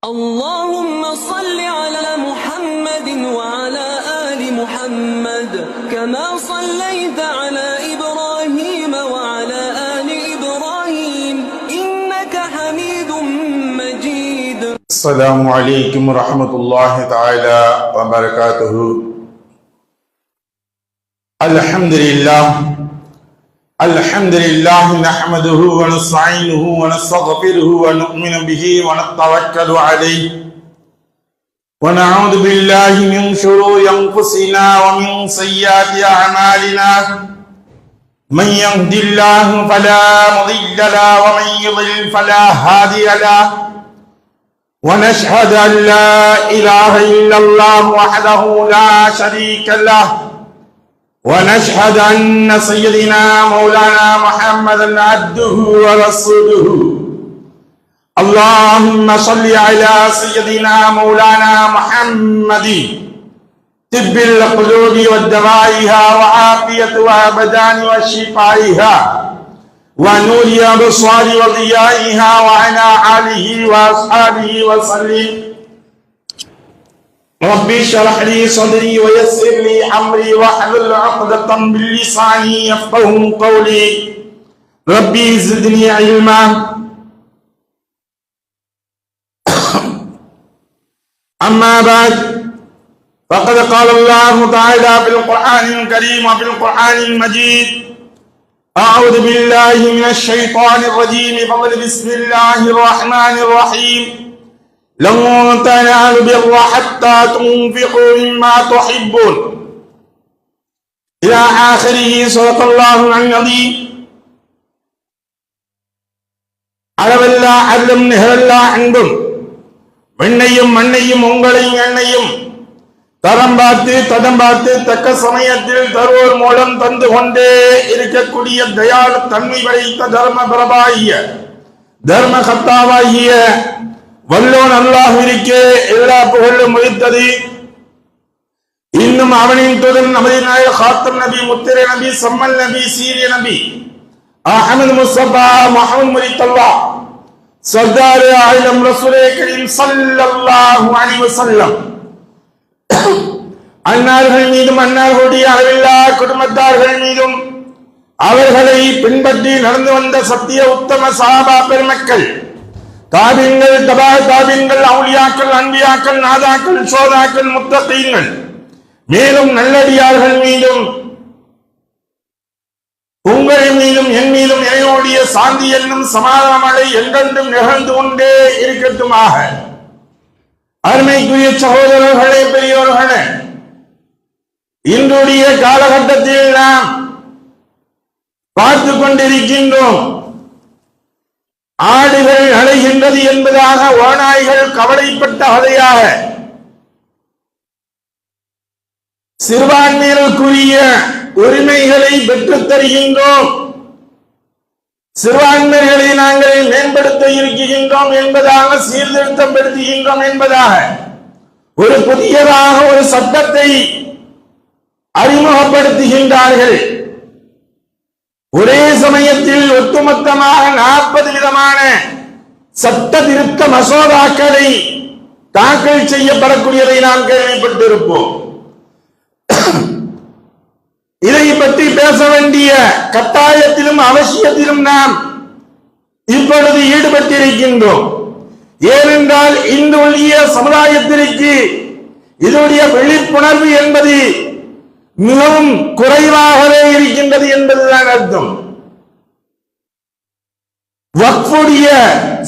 اللهم صل على محمد وعلى آل محمد كما صليت على إبراهيم وعلى آل إبراهيم إنك حميد مجيد. السلام عليكم ورحمة الله تعالى وبركاته. الحمد لله نحمده ونستعينه ونستغفره ونؤمن به ونتوكل عليه ونعوذ بالله من شرور أنفسنا ومن سيئات أعمالنا من يهد الله فلا مضل له ومن يضلل فلا هادي له ونشهد أن لا إله إلا الله وحده لا شريك له ونشهد أن سيدنا مولانا محمدا عبده ورسوله. اللهم صل على سيدنا مولانا محمد طب القلوب ودوائها وعافية وأبدان وشفائها ونور الأبصار وضيائها وعلى آله وأصحابه وسلم. رب اشرح لي صدري ويسر لي امري واحلل عقدة من لساني يفقهوا قولي. ربي زدني علما. اما بعد فقد قال الله تعالى في القرآن الكريم وفي القرآن المجيد: اعوذ بالله من الشيطان الرجيم بسم الله الرحمن الرحيم. لن تنالوا البر حتى تنفقوا مما تحبون إلى آخره. صدق الله العظيم. அளவல்லா அருளும் நிகழல்லா அன்பும் விண்ணையும் மண்ணையும் உங்களையும் என்னையும் தரம் பார்த்து தடம் பார்த்து தக்க சமயத்தில் தருவோர் மூலம் தந்து கொண்டே இருக்கக்கூடிய தயாள தன்மை படைத்த தர்ம பிரபாகிய தர்ம கத்தாவாகிய வல்லோன் அல்லாஹ்விற்கே எல்லா புகழும் உரித்தது. இன்னும் அவனின் தூதன் நமது நாயகம் காத்தம் நபி, முத்திரை நபி, சம்மல் நபி, சீரிய நபி அஹ்மது முஸ்தபா முஹம்மது முரித்தல்லா சர்தார் ஆயிரம் ரசூலே கரீம் ஸல்லல்லாஹு அலைஹி வஸல்லம் அன்னார்கள் மீதும் அன்னார்களுடைய அளவில்லா குடும்பத்தார்கள் மீதும் அவர்களை பின்பற்றி நடந்து வந்த சத்திய உத்தம சஹாபா பெருமக்கள், தாபின்கள், தபா தாபின்கள், அவுலியாக்கள், அன்பியாக்கள், நாதாக்கள், சோதாக்கள், முத்தகீன்கள், மேலும் நல்லடியார்கள் மீதும் உங்கள் மீதும் என் மீதும் என்னுடைய சாந்தி என்னும் சமாதானமழை என்றென்றும் நிகழ்ந்து கொண்டே இருக்கட்டுமாக. அருமைக்குரிய சகோதரர்களே, பெரியோர்களே, இன்றைய காலகட்டத்தில் நாம் பார்த்து கொண்டிருக்கின்றோம். ஆடுகள் அலைகின்றது என்பதாக ஓநாய்கள் கவலைப்பட்ட கதையாக சிறுபான்மையினருக்குரிய உரிமைகளை பெற்றுத் தருகின்றோம், சிறுபான்மைகளை நாங்கள் மேம்படுத்த இருக்கின்றோம் என்பதாக, சீர்திருத்தம் படுத்துகின்றோம் என்பதாக ஒரு புதியதாக ஒரு சட்டத்தை அறிமுகப்படுத்துகின்றார்கள். ஒரே சமயத்தில் ஒட்டுமொத்தமாக 40 விதமான சட்ட திருத்த மசோதாக்களை தாக்கல் செய்யப்படக்கூடியதை நாம் கேள்விப்பட்டிருப்போம். இதை பற்றி பேச வேண்டிய கட்டாயத்திலும் அவசியத்திலும் நாம் இப்பொழுது ஈடுபட்டிருக்கின்றோம். ஏனென்றால் இன்றைய சமுதாயத்திற்கு இதனுடைய விழிப்புணர்வு என்பது மிகவும் குறைவாகவே இருக்கின்றது என்பதுதான் அர்த்தம். வக்ஃபுடைய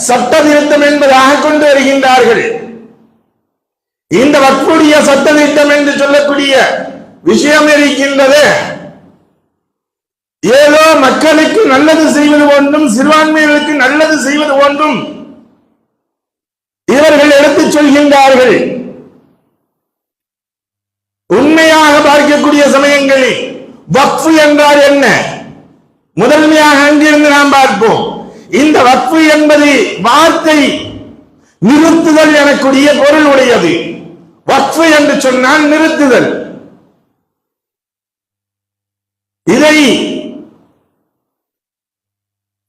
சட்ட திருத்தம் என்பதாக கொண்டு வருகின்றார்கள். இந்த வக்ஃபுடைய சட்ட திட்டம் என்று சொல்லக்கூடிய விஷயம் இருக்கின்றது. ஏதோ மக்களுக்கு நல்லது செய்வது ஒன்றும் சிறுபான்மையினருக்கு நல்லது செய்வது ஒன்றும் இவர்கள் எடுத்துச் சொல்கின்றார்கள். உண்மையாக பார்க்கக்கூடிய சமயங்களில் வக்ஃபு என்றால் என்ன, முதன்மையாக அங்கிருந்து நாம் பார்ப்போம். இந்த வக்ஃபு என்பது வார்த்தை நிறுத்துதல் எனக்கூடிய பொருள் உடையது. வக்ஃபு என்று சொன்னால் நிறுத்துதல். இதை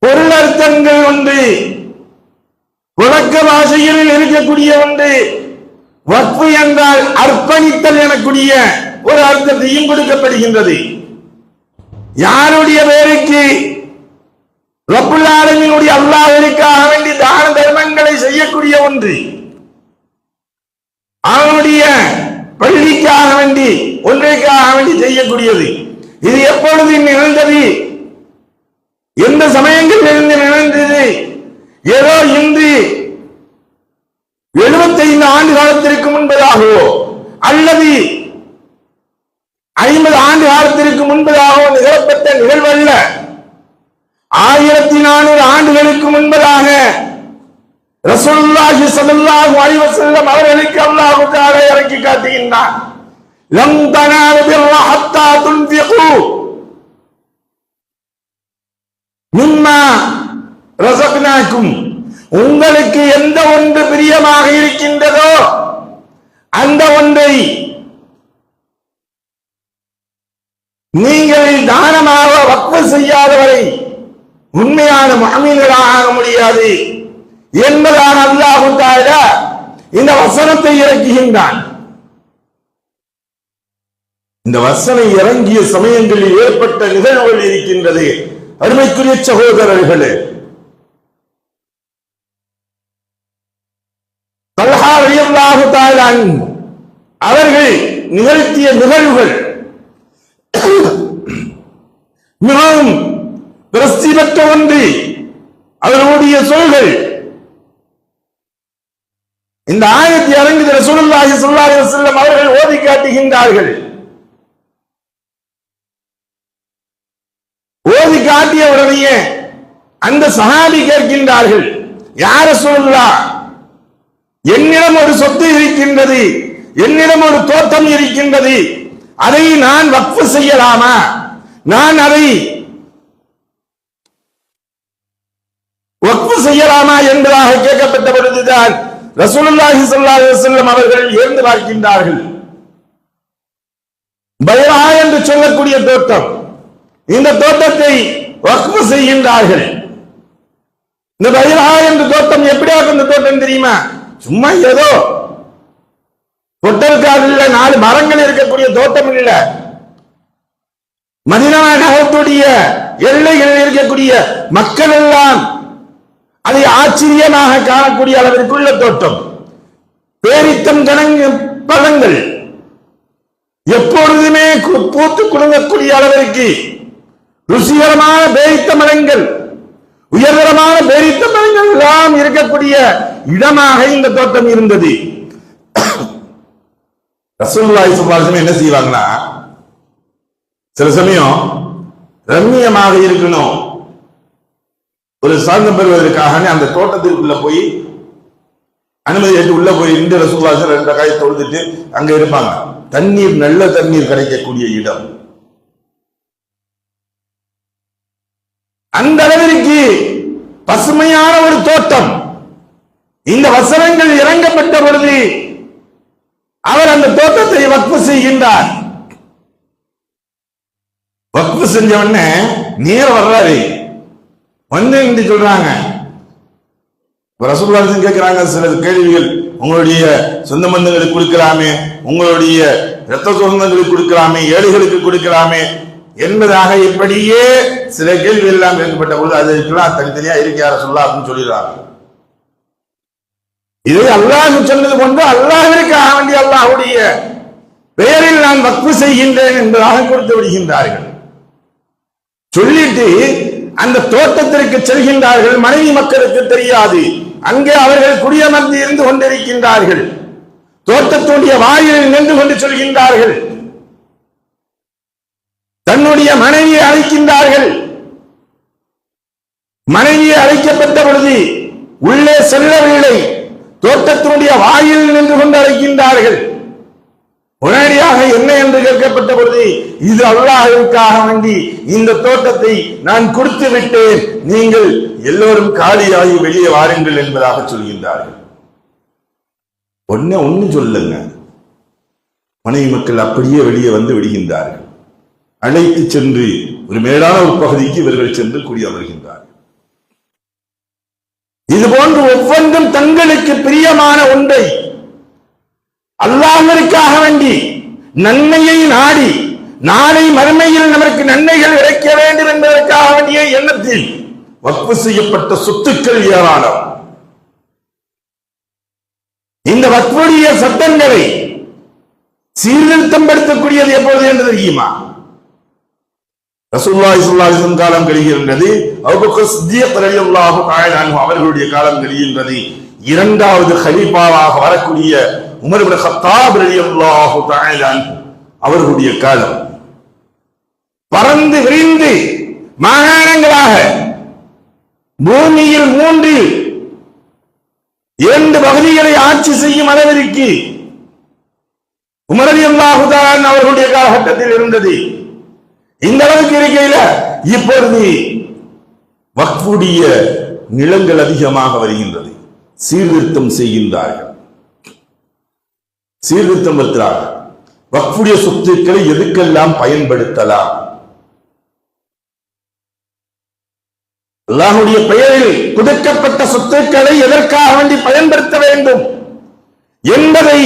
பொருளர்த்தங்கள் ஒன்று புழக்க பாஷையில் அளிக்கக்கூடிய ஒன்று. வக்ஃபு என்றால் அர்ப்பணித்தல் எனக்கூடிய ஒரு அர்த்தத்தையும் கொடுக்கப்படுகின்றது. யாருடைய பேருக்கு? ரப்புல் ஆலமீனுடைய அல்லாஹ்விற்காக வேண்டி தான தர்மங்களை செய்யக்கூடிய ஒன்று, அவனுடைய பள்ளிக்காக வேண்டி ஒன்றைக்காக வேண்டி செய்யக்கூடியது. இது எப்பொழுது நிகழ்ந்தது? எந்த சமயங்களில் இருந்து நிகழ்ந்தது? ஏதோ இன்று 75 ஆண்டு காலத்திற்கு முன்பதாகவோ அல்லது 50 ஆண்டு காலத்திற்கு முன்பதாகவோ நிகழப்பட்ட நிகழ்வல்ல. 1400 ஆண்டுகளுக்கு முன்பதாக ரசூலுல்லாஹி ஸல்லல்லாஹு அலைஹி வஸல்லம் அவர்களுக்கு அல்லாஹ் தஆலா இறக்கி காட்டுகின்றான். லம் தனாலு பிர்ர ஹத்தா துன்ஃபிகு மிம்மா ரஸக்னாக்கும். உங்களுக்கு எந்த ஒன்று பிரியமாக இருக்கின்றதோ அந்த ஒன்றை நீங்கள் தானமாக வக்ஃப் செய்யாதவரை உண்மையான முஃமின்களாக ஆக முடியாது என்பதாக அல்லாஹ் தஆலா இந்த வசனத்தை இறக்குகின்றான். இந்த வசனம் இறங்கிய சமயங்களில் ஏற்பட்ட நிகழ்வுகள் இருக்கின்றது. அருமைக்குரிய சகோதரர்களே, தல்ஹா ரலியல்லாஹு தஆலா அன்ஹு அவர்கள் நிகழ்த்திய நிகழ்வுகள் மிகவும் பிரசித்தி பெற்ற ஒன்று. அவர்களுடைய சொல்கள் இந்த ஆயத்தை இறங்கிய ரசூலுல்லாஹி ஸல்லல்லாஹு அலைஹி வஸல்லம் அவர்கள் ஓதி காட்டுகின்றார்கள். ஓதி காட்டிய உடனே அந்த சஹாபி கேட்கின்றார்கள், யா ரசூலுல்லாஹ், என்னிடம் ஒரு சொத்து இருக்கின்றது, என்னிடம் ஒரு தோட்டம் இருக்கின்றது, அதை நான் வக்ஃப் செய்யலாமா? நான் அதை வக்ஃப் செய்யலாமா என்பதாக கேட்கப்பட்ட பொழுதுதான் ரசூலுல்லாஹி ஸல்லல்லாஹு அலைஹி வஸல்லம் அவர்கள் எழுந்து பார்க்கின்றார்கள். பைரா என்று சொல்லக்கூடிய தோட்டம், இந்த தோட்டத்தை வக்ஃப் செய்கின்றார்கள். இந்த பைரா என்ற தோட்டம் எப்படியாக இந்த தோட்டம் தெரியுமா? சும்மா ஏதோ பொட்டல்காடுல 4 மரங்கள் இருக்கக்கூடிய தோட்டம் இல்ல. மதீனா நகரத்துடைய எல்லைகளில் இருக்கக்கூடிய மக்கள் எல்லாம் அதை ஆச்சரியமாக காணக்கூடிய அளவிற்குள்ள தோட்டம். பேரித்தம் பழங்கள் எப்பொழுதுமே பூத்து குலுங்கக்கூடிய அளவிற்கு ருசிகரமான பேரித்த மரங்கள், உயர்தரமான பேரித்த மரங்கள் எல்லாம் இருக்கக்கூடிய இடமாக இந்த தோட்டம் இருந்தது. ரசூலுல்லாஹி ஸல்லல்லாஹு அலைஹி வஸல்லம் என்ன செய்வாங்கன்னா, சில சமயம் ரம்மியமாக இருக்கணும், ஒரு சாந்தம் பெறுவதற்காக அந்த தோட்டத்திற்குள்ள போய் அனுமதி கேட்டு உள்ள போய் இந்த ரசூலுல்லாஹி ஸல்லல்லாஹு அலைஹி வஸல்லம் 2 ரக்காத் தொழுதுட்டு அங்க இருப்பாங்க. தண்ணீர், நல்ல தண்ணீர் கிடைக்கக்கூடிய இடம். அந்த அளவிற்கு பசுமையான ஒரு தோட்டம். இந்த வசனங்கள் இறங்கப்பட்ட பொழுது அவர் அந்த தோட்டத்தை வக்ஃப் செய்கின்றார். வக்ஃப் செஞ்ச உடனே நேர வர்றாரு, வந்து சொல்றாங்க, ரசூலுல்லாஹி கேட்கிறாங்க சில கேள்விகள். உங்களுடைய சொந்த பந்தங்களுக்கு கொடுக்கலாமே, உங்களுடைய இரத்த சொந்தங்களுக்கு கொடுக்கலாமே, ஏழைகளுக்கு கொடுக்கலாமே என்பதாக இப்படியே சில கேள்வி எல்லாம் கேட்கப்பட்ட பொழுது அதற்கெல்லாம் தனித்தனியா இருக்கு யார சொல்லலாம் அப்படின்னு சொல்லிடுறாங்க. இதை அல்லாஹ் சொன்னது கொண்டு அல்லாஹ்விற்காக வேண்டிய அல்லாஹ்வுடைய பெயரில் நான் வக்ஃப் செய்கின்றேன் என்பதாக கொடுத்து விடுகின்றார்கள். சொல்லிட்டு அந்த தோட்டத்திற்கு செல்கின்றார்கள். மனைவி மக்களுக்கு தெரியாது. அங்கே அவர்கள் குடியமர்ந்து இருந்து கொண்டிருக்கின்றார்கள். தோட்டத்துடைய வாயிலில் நின்று கொண்டு சொல்கின்றார்கள். தன்னுடைய மனைவியை அழைக்கின்றார்கள். மனைவியை அழைக்கப்பட்ட பொழுது உள்ளே செல்லவில்லை. தோட்டத்தினுடைய வாயில் நின்று கொண்டு அழைக்கின்றார்கள். உடனடியாக என்ன என்று கேட்கப்பட்ட பொழுது, இது அல்லாஹ்வுக்காக வேண்டி இந்த தோட்டத்தை நான் கொடுத்து விட்டேன், நீங்கள் எல்லோரும் காலியாகி வெளியே வாருங்கள் என்பதாக சொல்கின்றார்கள். ஒன்னு சொல்லுங்க, மனைவி மக்கள் அப்படியே வெளியே வந்து விடுகின்றார்கள். அழைத்து சென்று ஒரு மேலான ஒரு பகுதிக்கு இவர்கள் சென்று குடியமர்கின்றார்கள். இது போன்று ஒவ்வொன்றும் தங்களுக்கு பிரியமான ஒன்றை அல்லாஹ்விற்காக வேண்டி நன்மையை நாடி நாளை மறுமையில் நமக்கு நன்மைகள் கிடைக்க வேண்டும் என்பதற்காக வேண்டிய எண்ணத்தில் வக்ஃப் செய்யப்பட்ட சொத்துக்கள் ஏராளம். இந்த வக்ஃபுடைய சட்டங்களை சீர்திருத்தம் படுத்தக்கூடியது எப்பொழுது என்று தெரியுமா? ரசூலுல்லாஹி ஸல்லல்லாஹு அலைஹி வஸல்லம் காலம் கழிகின்றது, அபூபக்கர் சித்திக் ரலியல்லாஹு தஆலா அன்ஹு அவர்களுடைய காலம் கழிகின்றது. இரண்டாவது கலீஃபாவாக வரக்கூடிய உமர் இப்னு கத்தாப் ரலியல்லாஹு தஆலா அன்ஹு அவர்களுடைய காலம் பறந்து விரிந்து மாகாணங்களாக பூமியில் 2 பகுதிகளை ஆட்சி செய்யும் அளவிற்கு உமர் ரலியல்லாஹு தஆலா அன்ஹு அவர்களுடைய காலகட்டத்தில் இருந்தது. இந்த அளவுக்கு இருக்கையில இப்பொழுது வக்ஃபுடைய நிலங்கள் அதிகமாக வருகின்றது. சீர்திருத்தம் செய்கின்றார்கள், சீர்திருத்தம் படுத்துகிறார்கள். வக்ஃபுடைய சொத்துக்களை எதுக்கெல்லாம் பயன்படுத்தலாம், அல்லாஹ்வுடைய பெயரில் கொடுக்கப்பட்ட சொத்துக்களை எதற்காக வேண்டி பயன்படுத்த வேண்டும் என்பதை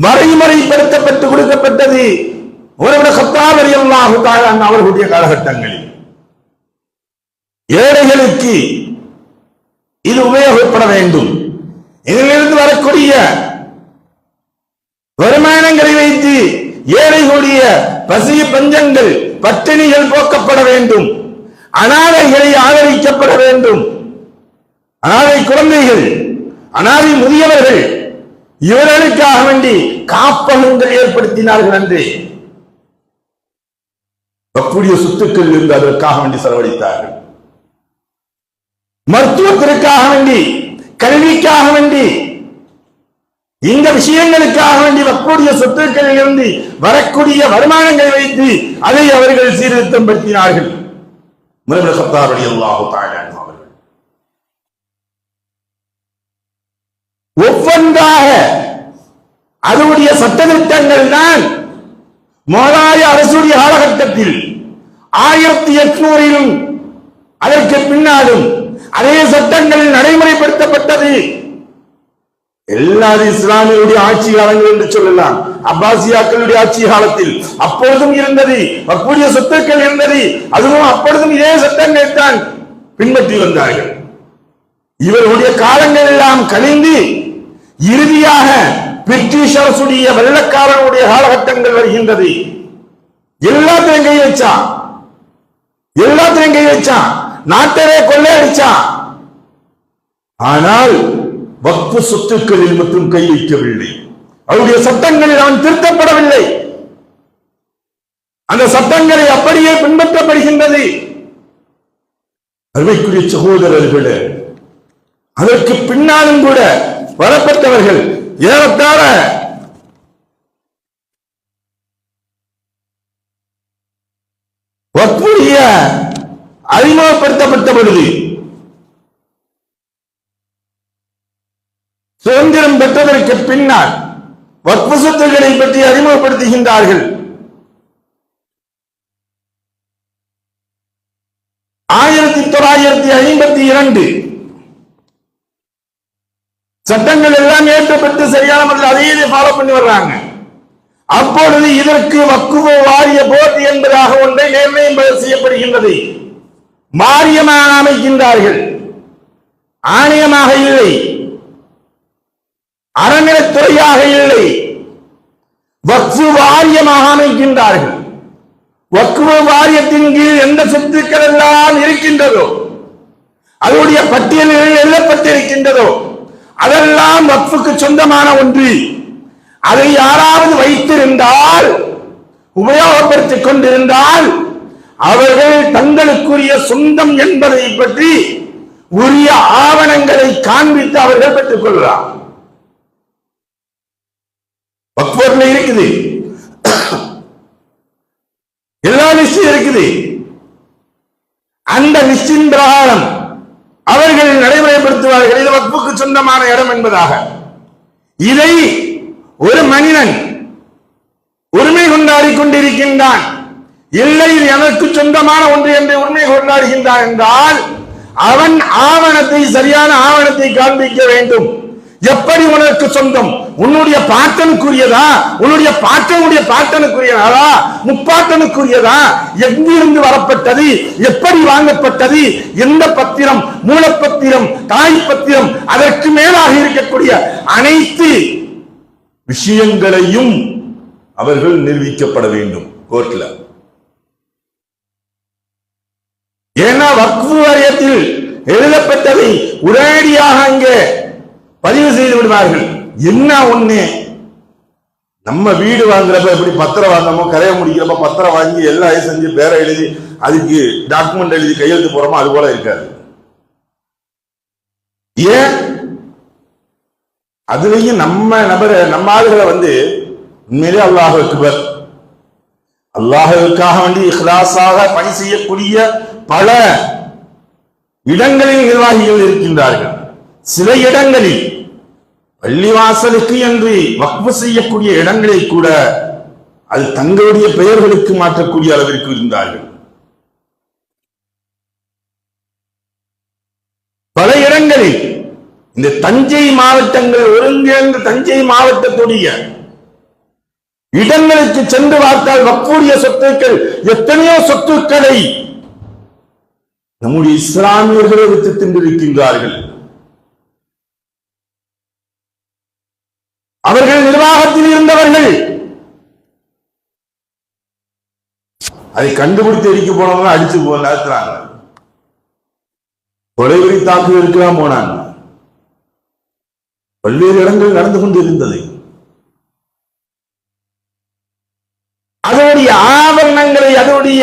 வரைமுறைப்படுத்தப்பட்டு கொடுக்கப்பட்டது உமர் இப்னு கத்தாப் ரலியல்லாஹு தஆலா அன்ஹு அவர்களுடைய காலகட்டங்களில். ஏழைகளுக்கு இது உபயோகப்பட வேண்டும். இதிலிருந்து வரக்கூடிய வருமானங்களை வைத்து ஏழைகளுடைய பசி பஞ்சங்கள் பட்டினிகள் போக்கப்பட வேண்டும். அனாதைகளை ஆதரிக்கப்பட வேண்டும். அனாதை குழந்தைகள், அனாதை முதியவர்கள், இவர்களுக்காக வேண்டி காப்பகங்கள் ஏற்படுத்தினார்கள். அன்றே வக்ஃபுடைய சொத்துக்கள் இருந்து அதற்காக வேண்டி செலவழித்தார்கள். மருத்துவத்திற்காக வேண்டி, கல்விக்காக வேண்டி, இந்த விஷயங்களுக்காக வேண்டி வக்ஃபுடைய சொத்துக்களில் இருந்து வரக்கூடிய வருமானங்களை வைத்து அதை அவர்கள் சீர்திருத்தம் படுத்தினார்கள். உமர் இப்னு கத்தாப் ரலியல்லாஹு தஆலா அன்ஹு அவர்கள் ஒவ்வொன்றாக அதனுடைய சட்டத்திட்டங்கள் தான் மோலாய அரசுடைய காலகட்டத்தில் 1800 அதற்கு பின்னாலும் அதே சட்டங்கள் நடைமுறைப்படுத்தப்பட்டது. எல்லாரும் இஸ்லாமியருடைய ஆட்சி காலங்கள் என்று சொல்லலாம். அப்பாசியாக்களுடைய ஆட்சி காலத்தில் அப்பொழுதும் இருந்தது, வக்ஃபுடைய சொத்துக்கள் இருந்தது. அதுவும் அப்பொழுதும் இதே சட்டங்கள் தான் பின்பற்றி வந்தார்கள். இவர்களுடைய காலங்கள் எல்லாம் கழிந்து இறுதியாக பிரிட்டிஷ் அரசுடைய வெள்ளக்காரனுடைய காலகட்டங்கள் வருகின்றது. எல்லாத்தையும் கை வச்சான், எல்லாத்தையும் கை வச்சான், நாட்டவே கொள்ளையடிச்சான். ஆனால் வக்ஃபு சொத்துக்களில் மட்டும் கை வைக்கவில்லை. அவருடைய சட்டங்களில் அவன் திருத்தப்படவில்லை. அந்த சட்டங்களை அப்படியே பின்பற்றப்படுகின்றது. அருமைக்குரிய சகோதரர்களே, அதற்கு பின்னாலும் கூட வரப்பட்டவர்கள் ஏறத்தாழ வக்ஃபுடைய அறிமுகப்படுத்தப்பட்ட பொழுது, சுதந்திரம் பெற்றதற்கு பின்னால் வக்ஃபு சொத்துக்களை பற்றி அறிமுகப்படுத்துகின்றார்கள். 1952 சட்டங்கள் எல்லாம் ஏற்றப்பட்டு சரியான முறையில் அதையே ஃபாலோ பண்ணி வர்றாங்க. அப்பொழுது இதற்கு வக்ஃபு வாரிய போர்டு என்பதாக ஒன்றை நிர்ணயம் செய்யப்படுகின்றது. வாரியமாக அமைக்கின்றார்கள், ஆணையமாக இல்லை, அறநிலைத்துறையாக இல்லை, வக்ஃபு வாரியமாக அமைக்கின்றார்கள். வக்ஃபு வாரியத்தின் கீழ் எந்த சொத்துக்கள் எல்லாம் இருக்கின்றதோ, அதனுடைய பட்டியலில் எழுதப்பட்டிருக்கின்றதோ அதெல்லாம் வக்ஃபுக்கு சொந்தமான ஒன்று. அதை யாராவது வைத்திருந்தால், உபயோகப்படுத்திக் கொண்டிருந்தால், அவர்கள் தங்களுக்குரிய சொந்தம் என்பதை பற்றி உரிய ஆவணங்களை காண்பித்து அவர்கள் பெற்றுக் கொள்ளலாம். வக்ஃபுல இருக்குது, எல்லா லிஸ்டும் இருக்குது. அந்த லிஸ்டின் பிரகாரம் அவர்கள் நடைமுறைப்படுத்துவார்கள். இது வக்ஃபுக்கு சொந்தமான இடம் என்பதாக. இதை ஒரு மனிதன் உரிமை கொண்டாடி கொண்டிருக்கின்றான், இல்லை இது எனக்கு சொந்தமான ஒன்று என்று உரிமை கொண்டாடுகின்றான் என்றால் அவன் ஆவணத்தை, சரியான ஆவணத்தை காண்பிக்க வேண்டும். எப்படி உனக்கு சொந்தம்? உன்னுடைய பாட்டனுக்குரியதா, உன்னுடைய பாட்டனுடைய பாட்டனுக்குரியதா, முப்பாட்டனுக்குரியதா, எங்கிருந்து வரப்பட்டது, எப்படி வாங்கப்பட்டது, எந்த பத்திரம், மூலப்பத்திரம், தாய் பத்திரம், அதற்கு மேலாக இருக்கக்கூடிய அனைத்து விஷயங்களையும் அவர்கள் நிரூபிக்கப்பட வேண்டும் கோர்ட்ல. ஏன்னா வக்ஃபு வாரியத்தில் எழுதப்பட்டதை உடனடியாக அங்கே பதிவு செய்து விடுவார்கள். என்ன ஒண்ணு, நம்ம வீடு வாங்குறப்ப எப்படி பத்திரம் வாங்காமோ, கரையை முடிக்கிறப்ப பத்திரம் வாங்கி எல்லாம் செஞ்சு பேரை எழுதி அதுக்கு டாக்குமெண்ட் எழுதி கையெழுத்து போறோமோ அது போல இருக்காது. ஏன் அதுலயும் நம்ம ஆளுகளை உண்மையிலே அல்லாஹ் அக்பர், அல்லாஹ்வுக்காக வேண்டி இஹ்லாஸாக பணி செய்யக்கூடிய பல இடங்களில் நிர்வாகிகள் இருக்கின்றார்கள். சில இடங்களில் பள்ளிவாசலுக்கு என்று வக்ஃபு செய்யக்கூடிய இடங்களில் கூட அது தங்களுடைய பெயர்களுக்கு மாற்றக்கூடிய அளவிற்கு இருந்தார்கள். பல இடங்களில் இந்த தஞ்சை மாவட்டங்கள் ஒருங்கிணைந்த தஞ்சை மாவட்டத்துடைய இடங்களுக்கு சென்று பார்த்தால் வக்ஃபுடைய சொத்துக்கள், எத்தனையோ சொத்துக்களை நம்முடைய இஸ்லாமியர்களை விட்டு தின்றிருக்கின்றார்கள். அவர்கள் நிர்வாகத்தில் இருந்தவர்கள் அதை கண்டுபிடித்து அடிக்க போனவங்க அடிச்சு நடத்துறாங்க. கொலைவெறி தாக்குதலுக்கெல்லாம் போனாங்க. பல்வேறு இடங்கள் நடந்து கொண்டு இருந்தது. அதனுடைய ஆவரணங்களை, அதனுடைய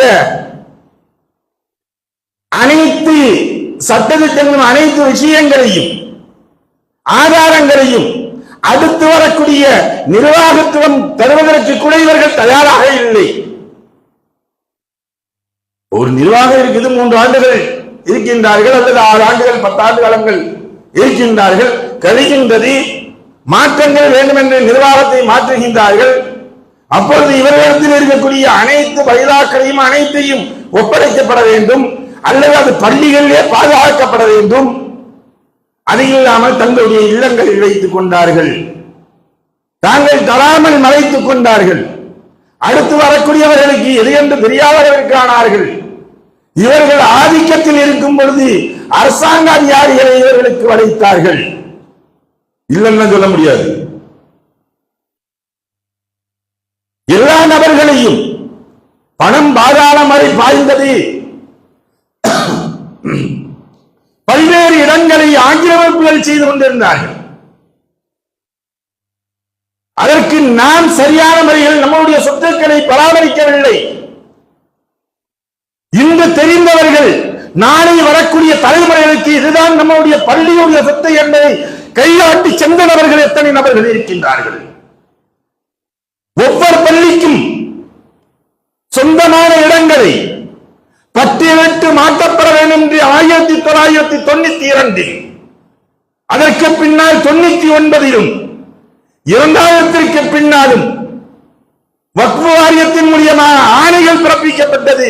அனைத்து சட்டத்திட்டங்களும், அனைத்து விஷயங்களையும், ஆதாரங்களையும் அடுத்து வரக்கூடிய நிர்வாகத்துவம் தருவதற்கு கூட இவர்கள் தயாராக இல்லை. ஒரு நிர்வாகம் இருக்குது, 3 ஆண்டுகள் இருக்கின்றார்கள், அல்லது 6 ஆண்டுகள் 10 ஆண்டு காலங்கள் இருக்கின்றார்கள், கழிகின்றது, மாற்றங்கள் வேண்டும் என்று நிர்வாகத்தை மாற்றுகின்றார்கள். அப்பொழுது இவர்களிடத்தில் இருக்கக்கூடிய அனைத்து பைதாக்களையும் அனைத்தையும் ஒப்படைக்கப்பட வேண்டும், அல்லது அது பள்ளிகளிலே பாதுகாக்கப்பட வேண்டும். அது இல்லாமல் தங்களுடைய இல்லங்களில் வைத்துக் கொண்டார்கள், தாங்கள் தராமல் மறைத்துக் கொண்டார்கள். அடுத்து வரக்கூடியவர்களுக்கு எது என்று தெரியாதவர்களுக்கு ஆனார்கள். இவர்கள் ஆதிக்கத்தில் இருக்கும் பொழுது அரசாங்க அதிகாரிகளை இவர்களுக்கு வளைத்தார்கள். இல்லைன்னு சொல்ல முடியாது. எல்லா நபர்களையும் பணம் பாதாளம் வரை பாய்ந்தது. பல்வேறு இடங்களை ஆக்கிரமிப்புகள் செய்து கொண்டிருந்தார்கள். அதற்கு நாம் சரியான முறையில் நம்முடைய சொத்துக்களை பராமரிக்கவில்லை. இன்று தெரிந்தவர்கள் நாளை வரக்கூடிய தலைமுறைகளுக்கு இதுதான் நம்முடைய பள்ளியுடைய சொத்து என்பதை கையாட்டி சென்றவர்கள் எத்தனை நபர்கள் இருக்கின்றார்கள். ஒவ்வொரு பள்ளிக்கும் சொந்தமான இடங்களை பட்டியலிட்டு மாற்றப்பட வேண்டும் என்று 1992 அதற்கு பின்னால் 99 2000 பின்னாலும் வக்ஃபு வாரியத்தின் மூலமாக ஆணைகள் பிறப்பிக்கப்பட்டது.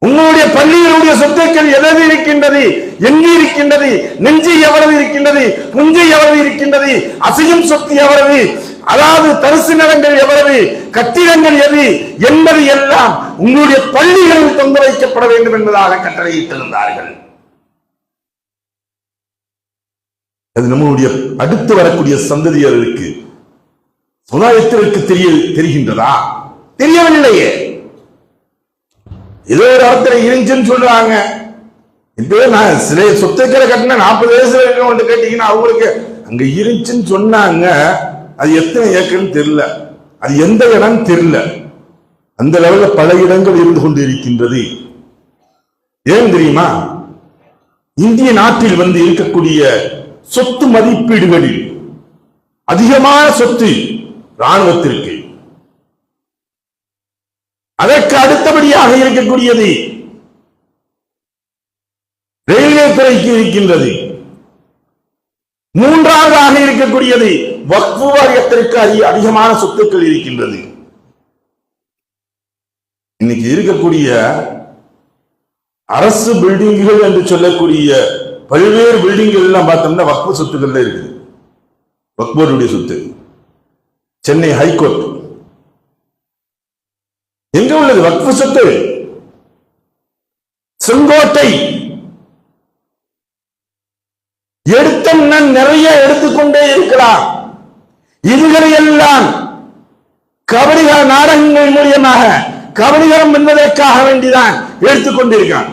உங்களுடைய பள்ளிகளுடைய சொத்துக்கள் எதாவது இருக்கின்றது, எங்கே இருக்கின்றது, நெஞ்சு எவ்வளவு இருக்கின்றது, புஞ்சை எவ்வளவு இருக்கின்றது, அசையும் சொத்து எவ்வளவு, அதாவது தரிசு நிலங்கள் எவ்வளவு, கட்டிடங்கள் எது என்பது எல்லாம் உங்களுடைய பள்ளிகளில் தொங்க வைக்கப்பட வேண்டும் என்பதாக கட்டளையிட்டிருந்தார்கள். அது நம்முடைய அடுத்து வரக்கூடிய சந்ததியர்களுக்கு சமுதாயத்திற்கு தெரிகின்றதா? தெரியவில்லையே. ஏதோ ஒரு இடத்துல இருந்துச்சுன்னு சொல்றாங்க. இப்பவே நான் சில சொத்துக்களை கட்டின 40 வயசுல இருக்கவங்க கேட்டீங்கன்னா அவங்களுக்கு அங்க இருந்துச்சுன்னு சொன்னாங்க. அது எத்தனை ஏக்கர்னு தெரியல, அது எந்த இடம் தெரியல. அந்த லெவல்ல பல இடங்கள் இருந்து கொண்டு இருக்கின்றது. ஏன் தெரியுமா? இந்திய நாட்டில் இருக்கக்கூடிய சொத்து மதிப்பீடுகளில் அதிகமான சொத்து ராணுவத்திற்கு, அதற்கு அடுத்தபடியாக இருக்கக்கூடியது ரயில்வே துறைக்கு இருக்கின்றது. மூன்றாவதாக இருக்கக்கூடியது வக்ஃபு வாரியத்திற்கு அதிகமான சொத்துக்கள் இருக்கின்றது. இன்னைக்கு இருக்கக்கூடிய அரசு பில்டிங்குகள் என்று சொல்லக்கூடிய பல்வேறு பில்டிங்குகள் எல்லாம் பார்த்தோம்னா வக்ஃப் சொத்துக்கள்ல இருக்குது. வக்ஃப் போர்டுடைய சொத்து. சென்னை ஹைகோர்ட் எங்க உள்ளது? வக்ஃப் சொத்து. செங்கோட்டை எடுத்தோம்னா நிறைய எடுத்துக்கொண்டே இருக்கலாம். இதுகளை எல்லாம் கபடிகர நாடகங்கள் மூலியமாக கபடிகரம் என்பதற்காக வேண்டிதான் எடுத்துக்கொண்டிருக்காங்க.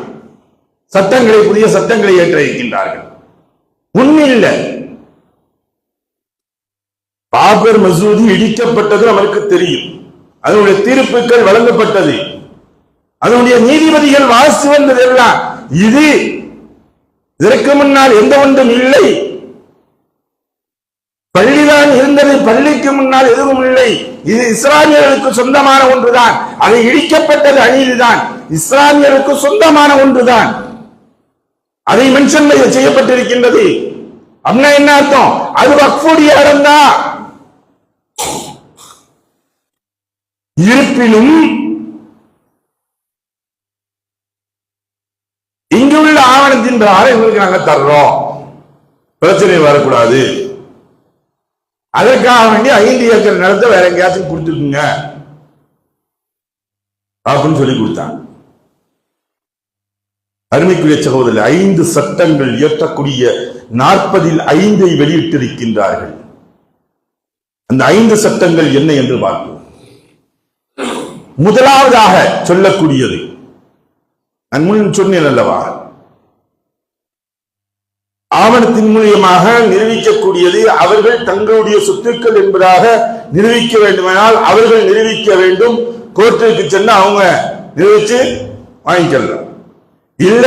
சட்டங்களை, புதிய சட்டங்களை ஏற்ற இருக்கின்றார்கள். உண்மையில்லை. பாபர் மசூதி இடிக்கப்பட்டது நமக்கு தெரியும். அதனுடைய தீர்ப்புகள் வழங்கப்பட்டது. அதனுடைய நீதிபதிகள் வாசி வந்தது எல்லாம் இது. இதற்கு முன்னால் எந்த ஒன்றும் இல்லை. பள்ளிதான் இருந்தது. பள்ளிக்கு முன்னால் எதுவும் இல்லை. இது இஸ்லாமியர்களுக்கு சொந்தமான ஒன்றுதான். அது இடிக்கப்பட்டது அநீதிதான். இஸ்லாமியர்களுக்கு சொந்தமான ஒன்றுதான். அதை மென்ஷன் செய்யப்பட்டிருக்கின்றது. அப்படின்னா என்ன அர்த்தம்? அது வக்ஃபுடைய இடம் தான். இருப்பினும் இங்குள்ள ஆவணத்தின் இவங்களுக்கு நாங்க தர்றோம், பிரச்சனை வரக்கூடாது, அதற்காக வேண்டி 5 ஏக்கர் நிலத்தை வேற எங்கேயாச்சும் கொடுத்துருக்குங்க அப்படின்னு சொல்லி கொடுத்தாங்க. அருமைக்குரிய சகோதரர், 5 சட்டங்கள் இயற்றக்கூடிய 40இல் 5ஐ வெளியிட்டிருக்கின்றார்கள். அந்த 5 சட்டங்கள் என்ன என்று பார்ப்போம். முதலாவதாக சொல்லக்கூடியது, நான் முன் சொன்னேன் அல்லவா, ஆவணத்தின் மூலியமாக நிரூபிக்கக்கூடியது. அவர்கள் தங்களுடைய சொத்துக்கள் என்பதாக நிரூபிக்க வேண்டுமானால் அவர்கள் நிரூபிக்க வேண்டும். கோர்ட்டுக்கு சென்று அவங்க நிரூபிச்சு வாங்கிக்கலாம். இல்ல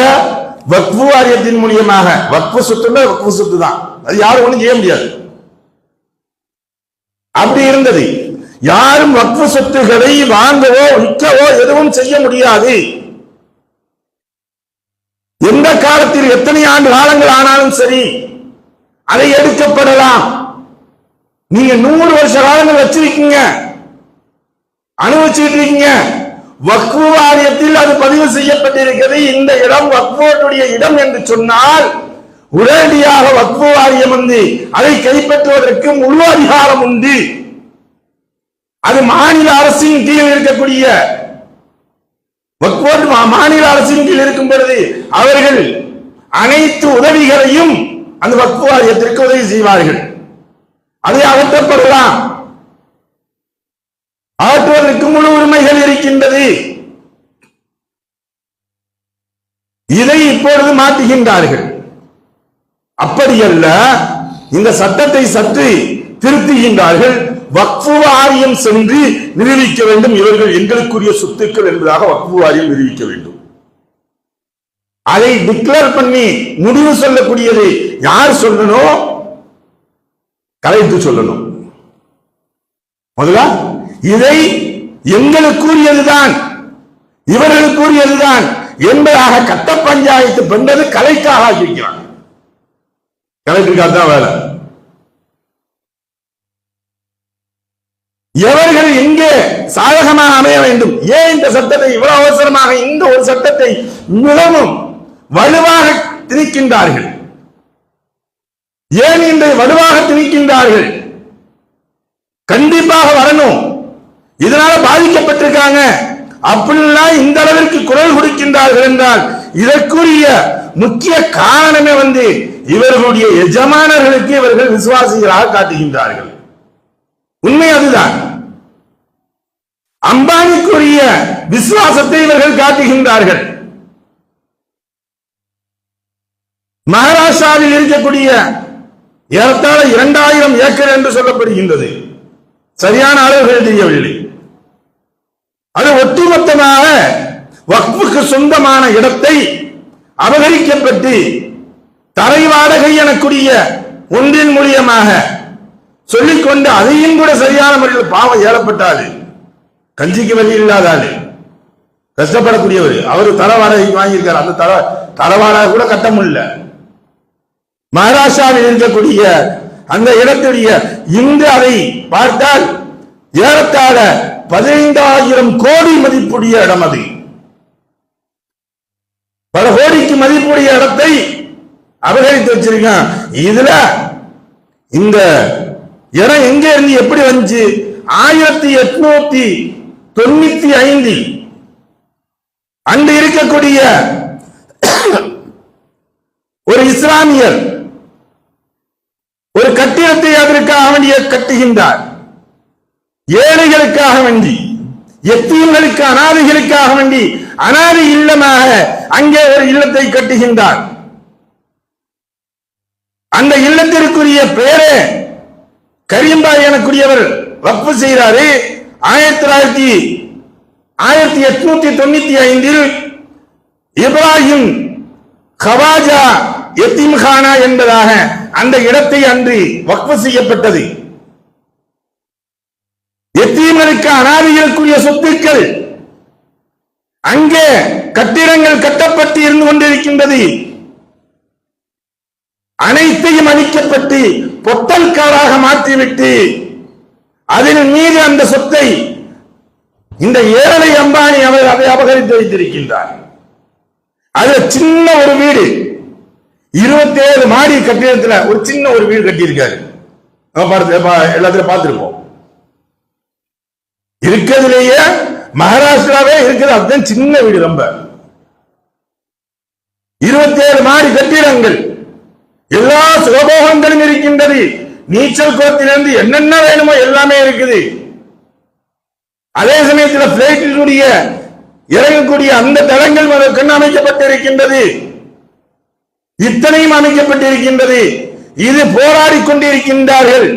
வக்ஃப் வாரியத்தின் மூலியமாக, வக்ஃப் சொத்துன்னா வக்ஃப் சொத்து தான், அது யாரும் ஒண்ணும் செய்ய முடியாது. அப்படி இருந்தது. யாரும் வக்ஃப் சொத்துக்களை வாங்கவோ விற்கவோ எதுவும் செய்ய முடியாது. எந்த காலத்தில் எத்தனை ஆண்டு காலங்கள் ஆனாலும் சரி அதை எடுக்கப்படலாம். நீங்க 100 வருஷ காலங்கள் வச்சிருக்கீங்க, அனுபவிச்சுட்டு இருக்கீங்க. வக்ஃப் வாரியத்தில் அது பதிவு செய்யப்பட்டிருக்கிறது. இந்த இடம் வக்ஃபுடைய இடம் என்று சொன்னால் உடனடியாக வக்ஃப் வாரியம் வந்து அதை கைப்பற்றுவதற்கு முழு அதிகாரம் உண்டு. அது மாநில அரசின் கீழ் இருக்கக்கூடிய மாநில அரசின் கீழ் இருக்கும் பொழுது அவர்கள் அனைத்து உதவிகளையும் அந்த வக்ஃப் வாரியத்திற்கு உதவி செய்வார்கள். அதை அகற்றப்படலாம். அகற்றுவதற்கு முழு உரிமைகள் இருக்கின்றது. இதை இப்பொழுது மாற்றுகின்றார்கள். அப்படியல்ல, இந்த சட்டத்தை சற்று திருத்துகின்றார்கள். வக்ஃப் வாரியம் சென்று நிரூபிக்க வேண்டும், இவர்கள் எங்களுக்குரிய சொத்துக்கள் என்பதாக வக்ஃப் வாரியம் நிரூபிக்க வேண்டும். அதை டிக்ளேர் பண்ணி முடிவு சொல்லக்கூடியது யார் சொல்லணும்? கலெக்டர் சொல்லணும். முதல்ல இதை எங்களுக்குரியதுதான், இவர்களுக்குரியதுதான் என்பதாக கட்ட பஞ்சாயத்து பண்ணது கலெக்டராக ஆக்கியிருக்கிறாங்க. கலெக்டருக்கு தான் வேலை. எவர்கள் எங்கே சாதகமாக அமைய வேண்டும்? ஏன் இந்த சட்டத்தை இவ்வளவு அவசரமாக, இந்த ஒரு சட்டத்தை மிகவும் வலுவாக திணிக்கின்றார்கள்? ஏன் இன்று வலுவாக திணிக்கின்றார்கள்? கண்டிப்பாக வரணும். இதனால பாதிக்கப்பட்டிருக்காங்க அப்படின்னா இந்த அளவிற்கு குரல் கொடுக்கின்றார்கள் என்றால் இதற்குரிய முக்கிய காரணமே இவர்களுடைய எஜமானர்களுக்கு இவர்கள் விசுவாசிகளாக காட்டுகின்றார்கள். உண்மை அதுதான். அம்பானிக்குரிய விசுவாசத்தை இவர்கள் காட்டுகின்றார்கள். மகாராஷ்டிராவில் இருக்கக்கூடிய ஏறத்தாழ 2000 ஏக்கர் என்று சொல்லப்படுகின்றது. சரியான அளவுகள் தெரியவில்லை. அது ஒட்டுமொத்தமாக வக்ஃபுக்கு சொந்தமான இடத்தை அபகரிக்கப்பட்டு தரை வாடகை எனக்கூடிய ஒன்றின் மூலியமாக சொல்லிக்கொண்டு அதையும் கூட சரியான முறையில் பாவம் ஏறப்பட்டாது. கஞ்சிக்கு வழி இல்லாதாது, கஷ்டப்படக்கூடியவர். அவரு தர வாடகைக்கு வாங்கியிருக்காரு. அந்த தர வாடகை கூட கட்ட முடியல. மகாராஷ்டிராவில் இருக்கக்கூடிய அந்த இடத்துடைய இன்று அதை பார்த்தால் ஏறத்தாழ 15,000 கோடி மதிப்புடைய இடம். அது பல கோடிக்கு மதிப்புடைய இடத்தை அபகரித்து வச்சிருக்கான். இதுல இந்த இடம் எங்க இருந்து எப்படி வந்துச்சு? 1895 அன்று இருக்கக்கூடிய ஒரு இஸ்லாமியர் ஒரு கட்டிடத்தை அதற்காக வேண்டிய கட்டுகின்றார். ஏழைகளுக்காக வேண்டி, எத்தீம்களுக்கு, அனாதைகளுக்காக வேண்டி அனாதை இல்லமாக அங்கே ஒரு இல்லத்தை கட்டுகின்றார். அந்த இல்லத்திற்குரிய பெயரே கரீம்பாய் எனக்குரியவர் வக்ஃப் செய்கிறாரு. 1895 இப்ராஹிம் கவாஜா எத்தீம்கானா என்பதாக அந்த இடத்தை அன்று வக்ஃப் செய்யப்பட்டது. எத்தீம்களுக்கு, அனாதைகளுக்குரிய சொத்துக்கள் அங்கே கட்டிடங்கள் கட்டப்பட்டு இருந்து கொண்டிருக்கின்றது. அனைத்தையும் அளிக்கப்பட்டு பொட்டல்காராக மாற்றிவிட்டு அதன் மீது அந்த சொத்தை இந்த ஏழை அம்பானி அவர் அதை அபகரித்து வைத்திருக்கின்றார். அது சின்ன ஒரு வீடு, 27 மாடி கட்டிடத்தில் ஒரு சின்ன ஒரு வீடு கட்டியிருக்காரு. எல்லாத்திலும் பார்த்திருப்போம். இருக்கிறதுலேயே மகாராஷ்டிராவே இருக்குது. அதுதான் சின்ன வீடு. ரொம்ப 27 மாடி கட்டிடங்கள், எல்லா சுகபோகங்களும் இருக்கின்றது. நீச்சல் குளத்திலிருந்து என்னென்ன வேணுமோ எல்லாமே இருக்குது. அதே சமயத்தில் பிளைட்டினுடைய இறங்கக்கூடிய அந்த தளங்கள் கண் அமைக்கப்பட்டிருக்கின்றது. இத்தனையும் அமைக்கப்பட்டிருக்கின்றது. இது போராடி கொண்டிருக்கின்றார்கள்.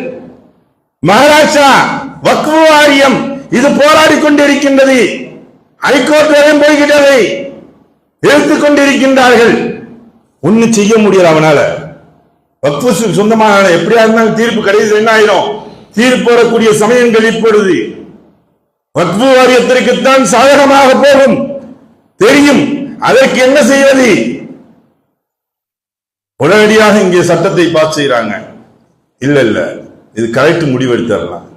மகாராஷ்டிரா வக்ஃப் வாரியம் இது போராடி கொண்டிருக்கின்றது. ஹைகோர்ட் வரையும் போய்கிட்டதை எடுத்துக் கொண்டிருக்கின்றார்கள். ஒன்னும் செய்ய முடியல அவனால. வக்ஃப் சொந்தமான எப்படியா இருந்தாலும் தீர்ப்பு கடைசி என்ன ஆயிரும்? தீர்ப்பு வரக்கூடிய சமயங்கள் இப்பொழுது வக்ஃப் வாரியத்திற்குத்தான் சாதகமாக போகும் தெரியும். அதற்கு என்ன செய்வது? உடனடியாக இங்கே சட்டத்தை பாஸ் செய்யறாங்க. இல்ல இல்ல, இது கலெக்டர் முடிவெடுத்தரலாம்.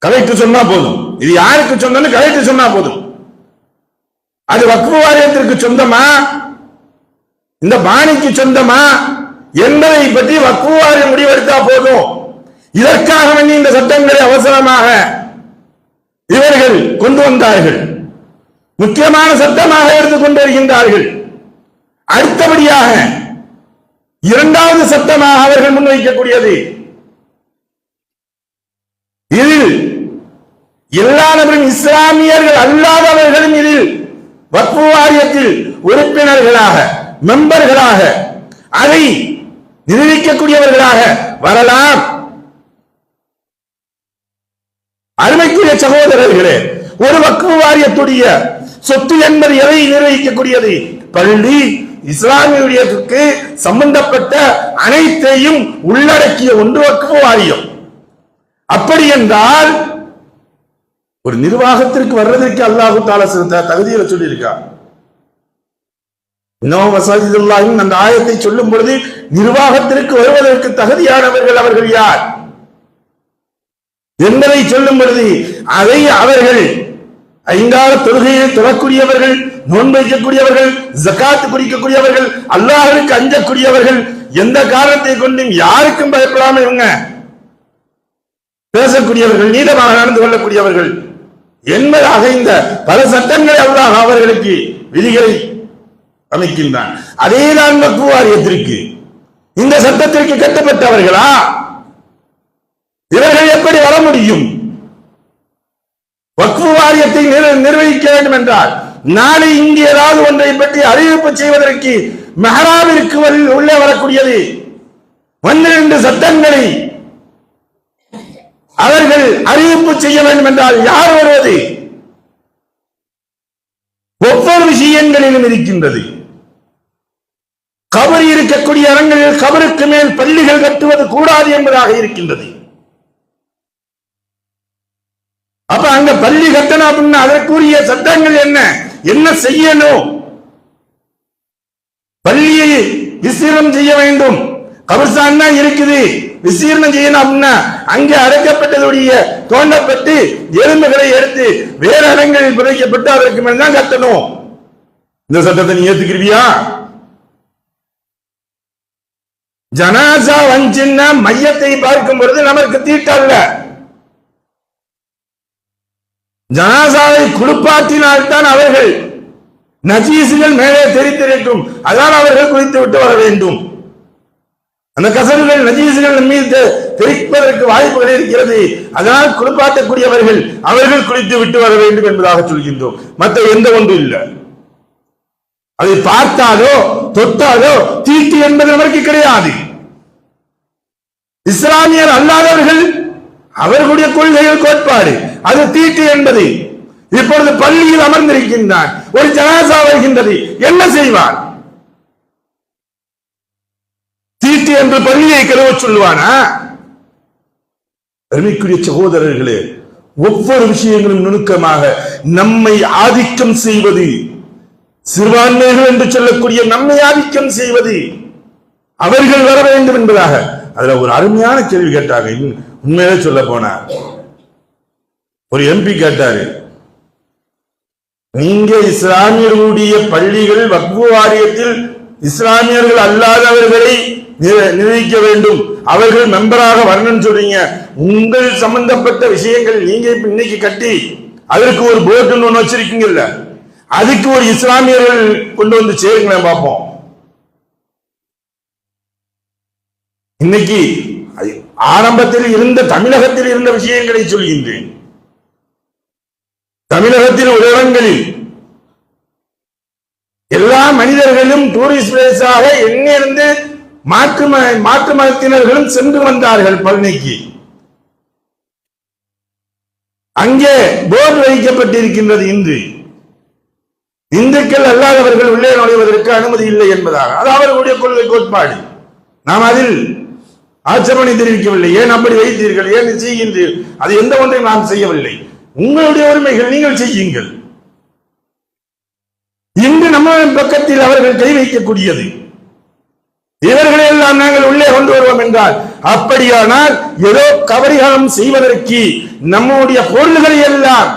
கலெக்டர் சொன்னா போதும். இது யாருக்கு சொந்தம்னு கலெக்டர் சொன்னா போதும். அது வக்ஃப் வாரியத்திற்கு சொந்தமா, இந்த பாணிக்கு சொந்தமா என்பதை பற்றி வக்ஃப் வாரியம் முடிவெடுத்தா போதும். இதற்காக வேண்டி இந்த சட்டங்களை அவசரமாக இவர்கள் கொண்டு வந்தார்கள். முக்கியமான சட்டமாக எடுத்துக்கொண்டு வருகின்றார்கள். அடுத்தபடியாக இரண்டாவது சட்டமாக அவர்கள் முன்வைக்கக்கூடியது, இதில் எல்லா நபரும் இஸ்லாமியர்கள் அல்லாதவர்களும் இதில் வக்ஃப் வாரியத்தில் உறுப்பினர்களாக, மெம்பர்களாக, அதை நிர்வகிக்கக்கூடியவர்களாக வரலாம். அருமைக்குரிய சகோதரர்களே, ஒரு வக்ஃப் வாரியத்துடைய சொத்து என்பது எதை நிர்வகிக்கக்கூடியது? பள்ளி, இஸ்லாமியர்களுக்கு சம்பந்தப்பட்ட அனைத்தையும் உள்ளடக்கிய ஒன்று வக்ஃப் வாரியம். அப்படி என்றால் ஒரு நிர்வாகத்திற்கு வர்றதற்கு அல்லாஹு தஆலா தகுதியை சொல்லியிருக்கார். அந்த ஆயத்தை சொல்லும் பொழுது நிர்வாகத்திற்கு வருவதற்கு தகுதியானவர்கள் அவர்கள் யார் என்பதை சொல்லும் பொழுது அதை அவர்கள் ஐங்கால தொழுகையை தொழக்கூடியவர்கள், நோன்பு வைக்கக்கூடியவர்கள், ஜகாத் குறிக்கக்கூடியவர்கள், அல்லாஹ்வுக்கு அஞ்சக்கூடியவர்கள், எந்த காரணத்தை கொண்டும் யாருக்கும் பயப்படாமல் இவங்க பேசக்கூடியவர்கள், நீதமாக நடந்து கொள்ளக்கூடியவர்கள் என்பதாக இந்த பல சட்டங்களை அல்லாஹ் அவர்களுக்கு விதிகளை அமைக்கின்றான். அதேதான் வக்ஃப் வாரியத்திற்கு, இந்த சட்டத்திற்கு கட்டப்பட்டவர்களா? இவர்கள் எப்படி வர முடியும்? வக்ஃப் வாரியத்தை நிர்வகிக்க வேண்டும் என்றால் நாளை இங்கே ஏதாவது ஒன்றை பற்றி அறிவிப்பு செய்வதற்கு மெஹராபிற்கு உள்ளே வரக்கூடியது 12 சட்டங்களை அவர்கள் அறிவிப்பு செய்ய வேண்டும் என்றால் யார் வருவது? ஒவ்வொரு விஷயங்களிலும் இருக்கின்றது. கபர் இருக்கக்கூடிய இடங்களில் கபருக்கு மேல் பள்ளிகள் கட்டுவது கூடாது என்பதாக இருக்கின்றது. அப்ப அங்க பள்ளி கட்டணும் அப்படின்னா அதற்குரிய சட்டங்கள் என்ன, என்ன செய்யணும்? பள்ளியை விசீரணம் செய்ய வேண்டும். கபர்ஸ்தான் தான் இருக்குது, விசீரணம் செய்யணும் அப்படின்னா அங்கே அடைக்கப்பட்டதுடைய தோண்டப்பட்டு எலும்புகளை எடுத்து வேறு இடங்களில் புதைக்கப்பட்டு அதற்கு மேல்தான் கட்டணும். இந்த சட்டத்தை நீ ஏத்துக்கிறியா? ஜனாசா வந்துச்சுன்னா மையத்தை பார்க்கும் பொழுது நமக்கு தீட்டல்ல. ஜனாசாவை குளிப்பாட்டினால்தான் அவர்கள் நஜீசுகள் மேலே தெரித்திருக்கும். அதனால் அவர்கள் குளித்து விட்டு வர வேண்டும். அந்த கசடுகள் நஜீசுகள் மீது தெரிப்பதற்கு வாய்ப்புகள் இருக்கிறது. அதனால் குளிப்பாட்டக்கூடியவர்கள் அவர்கள் குளித்து விட்டு வர வேண்டும் என்பதாக சொல்கின்றோம். மற்ற எந்த ஒன்று இல்லை. அதை பார்த்தாலோ தொட்டாலோ தீட்டு என்பது நமக்கு கிடையாது. இஸ்லாமியர் அல்லாதவர்கள் அவர்களுடைய கொள்கைகள் கோட்பாடு அது தீட்டு என்பது. இப்பொழுது பள்ளியில் அமர்ந்திருக்கின்றான், ஒரு ஜனாசா வருகின்றது, என்ன செய்வான்? தீட்டு என்று பள்ளியை கழுவ சொல்லுவானா? அருமைக்குரிய சகோதரர்களே, ஒவ்வொரு விஷயங்களும் நுணுக்கமாக நம்மை ஆதிக்கம் செய்வது, சிறுபான்மைகள் என்று சொல்லக்கூடிய நம்மை ஆதிக்கம் செய்வது, அவர்கள் வர வேண்டும் என்பதாக. அதுல ஒரு அருமையான கேள்வி கேட்டாங்க. உண்மையிலே சொல்ல போனா ஒரு எம்பி கேட்டாரு, நீங்க இஸ்லாமியர்களுடைய பள்ளிகள் வக்ஃபு வாரியத்தில் இஸ்லாமியர்கள் அல்லாதவர்களை நிர்ணயிக்க வேண்டும், அவர்கள் மெம்பராக வரணும்னு சொல்றீங்க. உங்கள் சம்பந்தப்பட்ட விஷயங்கள் நீங்க இன்னைக்கு கட்டி அதற்கு ஒரு போர்டு ஒண்ணு வச்சிருக்கீங்கல்ல, அதுக்கு ஒரு இஸ்லாமியர்கள் கொண்டு வந்து சேருங்களேன் பார்ப்போம். இன்னைக்கு ஆரம்பத்தில் இருந்த தமிழகத்தில் இருந்த விஷயங்களை சொல்கின்றேன். தமிழகத்தில் ஒரு இடங்களில் எல்லா மனிதர்களும் டூரிஸ்ட் பிளேஸாக எண்ணிருந்து மாற்று மதத்தினர்களும் சென்று வந்தார்கள் பழனிக்கு. அங்கே போர்டு வைக்கப்பட்டிருக்கின்றது, இன்று இந்துக்கள் அல்லாதவர்கள் உள்ளே நுழைவதற்கு அனுமதி இல்லை என்பதாக. அது அவர்களுடைய கொள்கை கோட்பாடு. நாம் அதில் ஆட்சேபனை தெரிவிக்கவில்லை. ஏன் அப்படி வைத்தீர்கள், ஏன் செய்கின்றீர்கள், அது எந்த ஒன்றையும் நாம் செய்யவில்லை. உங்களுடைய உரிமைகள் நீங்கள் செய்யுங்கள். இன்று நம்ம பக்கத்தில் அவர்கள் கை வைக்கக்கூடியது, இவர்களை எல்லாம் நாங்கள் உள்ளே கொண்டு வருவோம் என்றால், அப்படியானால் ஏதோ கபரிகாலம் செய்வதற்கு நம்முடைய பொருள்களை எல்லாம்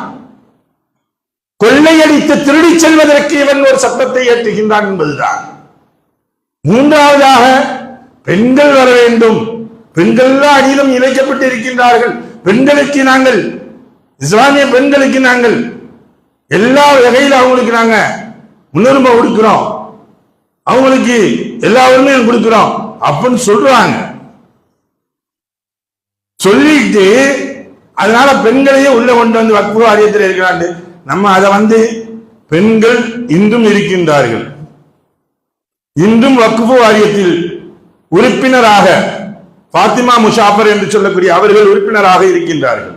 கொள்ளையடித்து திருடி செல்வதற்கு இவன் ஒரு சட்டத்தை ஏற்றுகின்றான் என்பதுதான். மூன்றாவதாக பெண்கள் வர வேண்டும். பெண்கள் அடியிலும் இணைக்கப்பட்டு இருக்கின்றார்கள். பெண்களுக்கு நாங்கள், இஸ்லாமிய பெண்களுக்கு நாங்கள் எல்லா வகையில் அவங்களுக்கு நாங்க முன்னுரிமை கொடுக்கிறோம், அவங்களுக்கு எல்லா உரிமையும் கொடுக்கிறோம் அப்படின்னு சொல்றாங்க. சொல்லிட்டு அதனால பெண்களையே உள்ள கொண்டு வந்து வக்ஃபு வாரியத்தில் இருக்கிறாங்க. நம்ம அதை வந்து பெண்கள் இன்றும் இருக்கின்றார்கள். இன்றும் வக்ஃபு வாரியத்தில் உறுப்பினராக பாத்திமா முஷாஃபர் என்று சொல்லக்கூடிய அவர்கள் உறுப்பினராக இருக்கின்றார்கள்.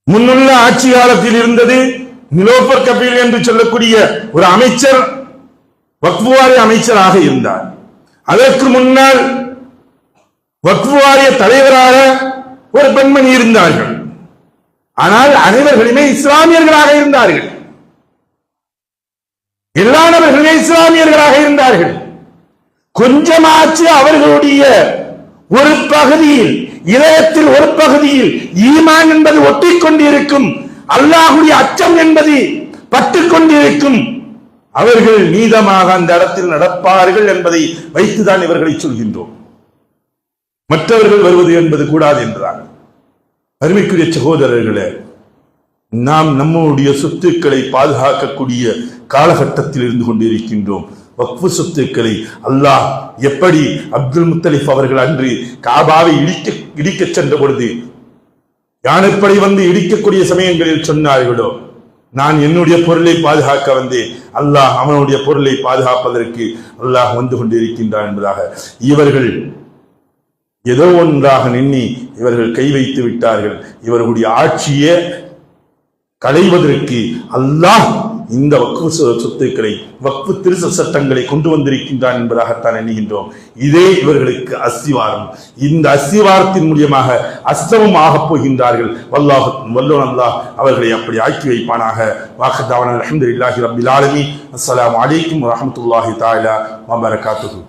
முன்னுள்ள ஆட்சி காலத்தில் இருந்தது நிலோபர் கபீல் என்று சொல்லக்கூடிய ஒரு அமைச்சர் வக்ஃபு வாரிய அமைச்சராக இருந்தார். அதற்கு முன்னால் வக்ஃபு வாரிய தலைவராக ஒரு பெண்மணி இருந்தார்கள். ஆனால் அனைவர்களுமே இஸ்லாமியர்களாக இருந்தார்கள். எல்லா நபர்களுமே இஸ்லாமியர்களாக இருந்தார்கள். கொஞ்சமாச்சு அவர்களுடைய ஒரு பகுதியில், இதயத்தில் ஒரு பகுதியில் ஈமான் என்பது ஒட்டிக்கொண்டிருக்கும், அல்லாஹ்வுடைய அச்சம் என்பது பட்டுக் கொண்டிருக்கும், அவர்கள் நீதமாக அந்த இடத்தில் நடப்பார்கள் என்பதை வைத்துதான் இவர்களை சொல்கின்றோம். மற்றவர்கள் வருவது என்பது கூடாது என்றார். அருமைக்குரிய சகோதரர்களே, நாம் நம்முடைய சொத்துக்களை பாதுகாக்கக்கூடிய காலகட்டத்தில் இருந்து கொண்டிருக்கின்றோம். வக்ஃபு சொத்துக்களை அல்லாஹ் எப்படி அப்துல் முத்தலிப் அவர்கள் அன்று காபாவை இடிக்க சென்ற பொழுது யானைப்படை வந்து இடிக்கக்கூடிய சமயங்களில் சொன்னார்களோ, நான் என்னுடைய பொருளை பாதுகாக்க வந்தேன், அல்லாஹ் அவனுடைய பொருளை பாதுகாப்பதற்கு அல்லாஹ் வந்து கொண்டிருக்கின்றான் என்பதாக இவர்கள் ஏதோ ஒன்றாக நின்னி இவர்கள் கை வைத்து விட்டார்கள். இவர்களுடைய ஆட்சியை களைவதற்கு அல்லாஹ் இந்த வக்ஃபு சொத்துக்களை, வக்ஃபு திருத்த சட்டங்களை கொண்டு வந்திருக்கின்றான் என்பதாகத்தான் எண்ணுகின்றோம். இதே இவர்களுக்கு அஸ்திவாரம். இந்த அஸ்திவாரத்தின் மூலியமாக அஸ்தமம் ஆகப் போகின்றார்கள். வல்லோன் அல்லாஹ் அவர்களை அப்படி ஆக்கி வைப்பானாக. வாஹதாவன அல்ஹம்துலில்லாஹி ரப்பில் ஆலமீன். அஸ்ஸலாமு அலைக்கும் வரஹ்மத்துல்லாஹி தஆலா வபரகாத்துஹு.